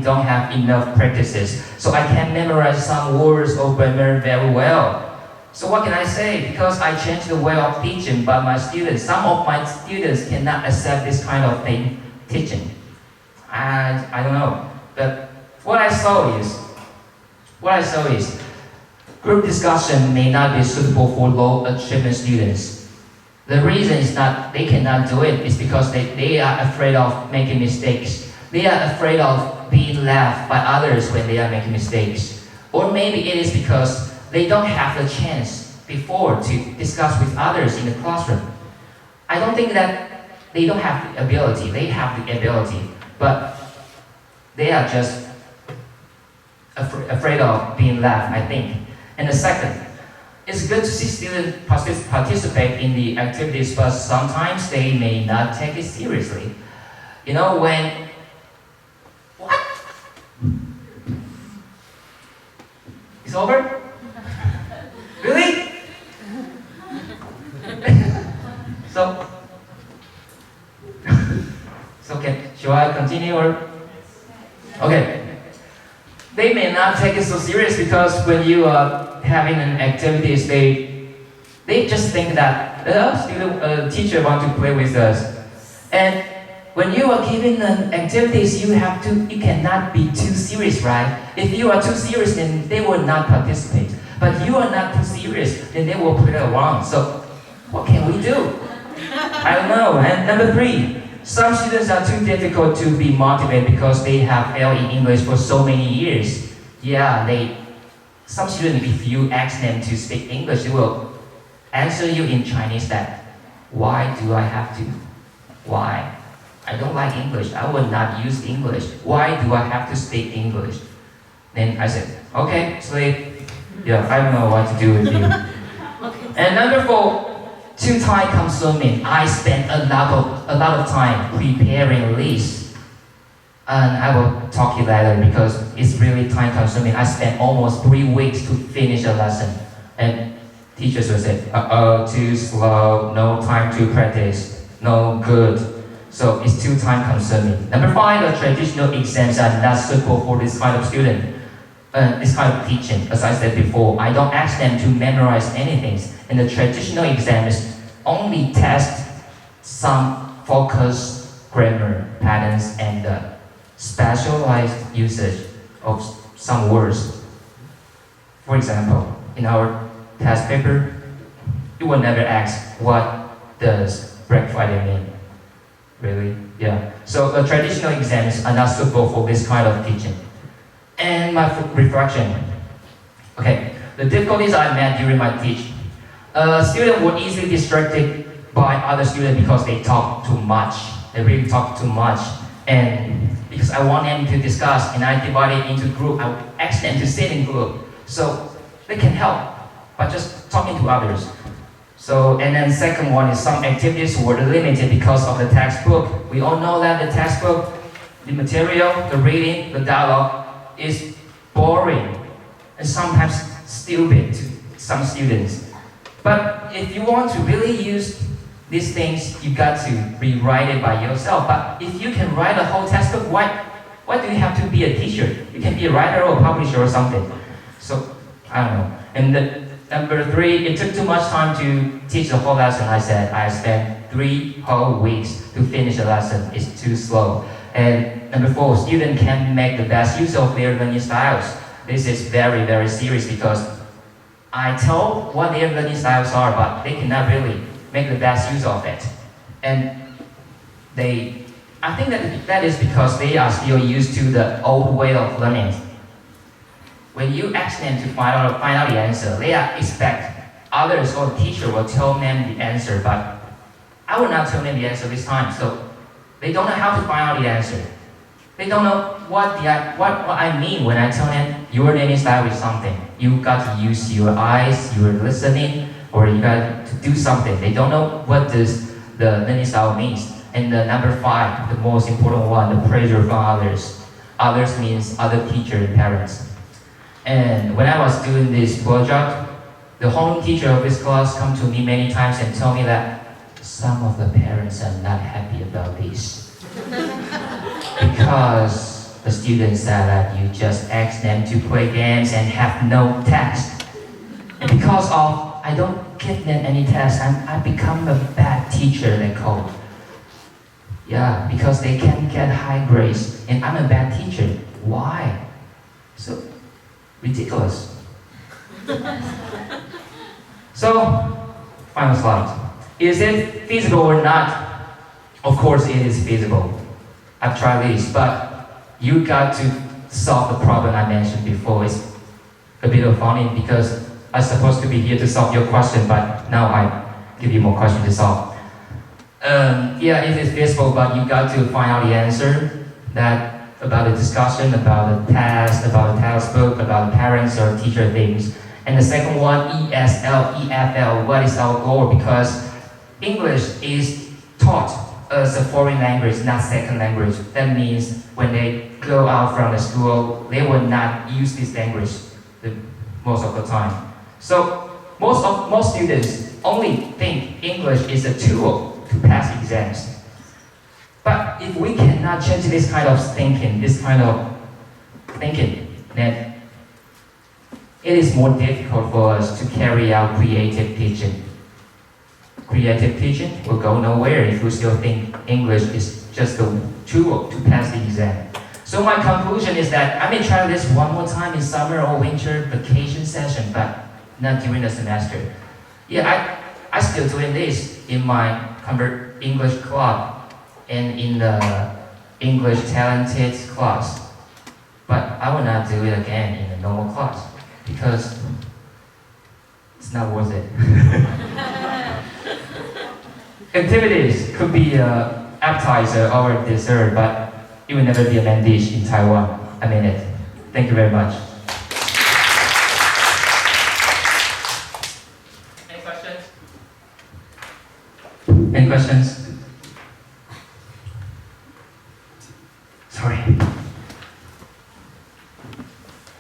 don't have enough practices. So I can memorize some words or grammar very well. So what can I say? Because I changed the way of teaching, but some of my students cannot accept this kind of teaching. I don't know. But what I saw is group discussion may not be suitable for low achievement students. The reason is not they cannot do it, is because they are afraid of making mistakes. They are afraid of being laughed by others when they are making mistakes. Or maybe it is because they don't have the chance before to discuss with others in the classroom. I don't think that they don't have the ability. They have the ability, but they are just afraid of being laughed, I think. And the second, it's good to see students participate in the activities, but sometimes they may not take it seriously. You know, what? It's over? Really? Should I continue or? Okay. They may not take it so serious because when you are having an activities, they just think that teacher want to play with us. And when you are giving an activities, you cannot be too serious, right? If you are too serious, then they will not participate. But you are not too serious, then they will play around. So what can we do? I don't know. And number 3, some students are too difficult to be motivated because they have failed in English for so many years. Yeah, some students, if you ask them to speak English, they will answer you in Chinese that, why do I have to? Why? I don't like English. I will not use English. Why do I have to speak English? Then I said, okay, sleep. Yeah, I don't know what to do with you. And number 4, too time consuming. I spent a lot of time preparing lists. And I will talk to you later because it's really time consuming. I spent almost 3 weeks to finish a lesson. And teachers will say, too slow, no time to practice, no good. So it's too time consuming. Number 5, the traditional exams are not suitable for this kind of student. This kind of teaching, as I said before, I don't ask them to memorize anything. And the traditional exams only test some focused grammar patterns and specialized usage of some words. For example, in our test paper, you will never ask, what does Black Friday mean? Really? Yeah. So the traditional exams are not suitable for this kind of teaching. And my reflection. Okay, the difficulties I met during my teaching. Students were easily distracted by other students because they talk too much. They really talk too much. And because I want them to discuss and I divide it into group, I ask them to sit in group. So they can help by just talking to others. So, and then second one is some activities were limited because of the textbook. We all know that the textbook, the material, the reading, the dialogue is boring and sometimes stupid to some students. But if you want to really use these things, you got to rewrite it by yourself. But if you can write a whole textbook, why do you have to be a teacher? You can be a writer or a publisher or something. So, I don't know. And number 3, it took too much time to teach the whole lesson. I said I spent 3 whole weeks to finish a lesson. It's too slow. And number 4, students can make the best use of their learning styles. This is very, very serious because I tell what their learning styles are, but they cannot really make the best use of it. And I think that is because they are still used to the old way of learning. When you ask them to find out the answer, they expect others or the teacher will tell them the answer, but I will not tell them the answer this time. So they don't know how to find out the answer. They don't know what I mean when I tell them your learning style is something. You got to use your eyes, your listening, or you got to do something. They don't know what does the learning style means. And the number 5, the most important one, the pressure from others. Others means other teachers and parents. And when I was doing this project, the home teacher of this class come to me many times and tell me that some of the parents are not happy about this. Because the students said that you just ask them to play games and have no test. And because of I don't give them any tests, I become a bad teacher, they call. Yeah, because they can't get high grades, and I'm a bad teacher. Why? So ridiculous. So, final slide. Is it feasible or not? Of course it is feasible. I've tried this, but you got to solve the problem I mentioned before. It's a bit of funny because I'm supposed to be here to solve your question, but now I give you more questions to solve. Yeah, it is feasible, but you got to find out the answer. That about the discussion, about the test, about the textbook, about the parents or teacher things. And the second one, ESL, EFL, what is our goal? Because English is taught as a foreign language, not second language. That means when they go out from the school, they will not use this language most of the time. So most students only think English is a tool to pass exams. But if we cannot change this kind of thinking, then it is more difficult for us to carry out creative teaching. Creative teaching will go nowhere if we still think English is just a tool to pass the exam. So my conclusion is that I may try this one more time in summer or winter vacation session, but not during the semester. Yeah, I still doing this in my English club and in the English talented class. But I will not do it again in the normal class because it's not worth it. Activities could be an appetizer or a dessert, but it will never be a main dish in Taiwan. I mean it. Thank you very much. Any questions? Any questions? Sorry.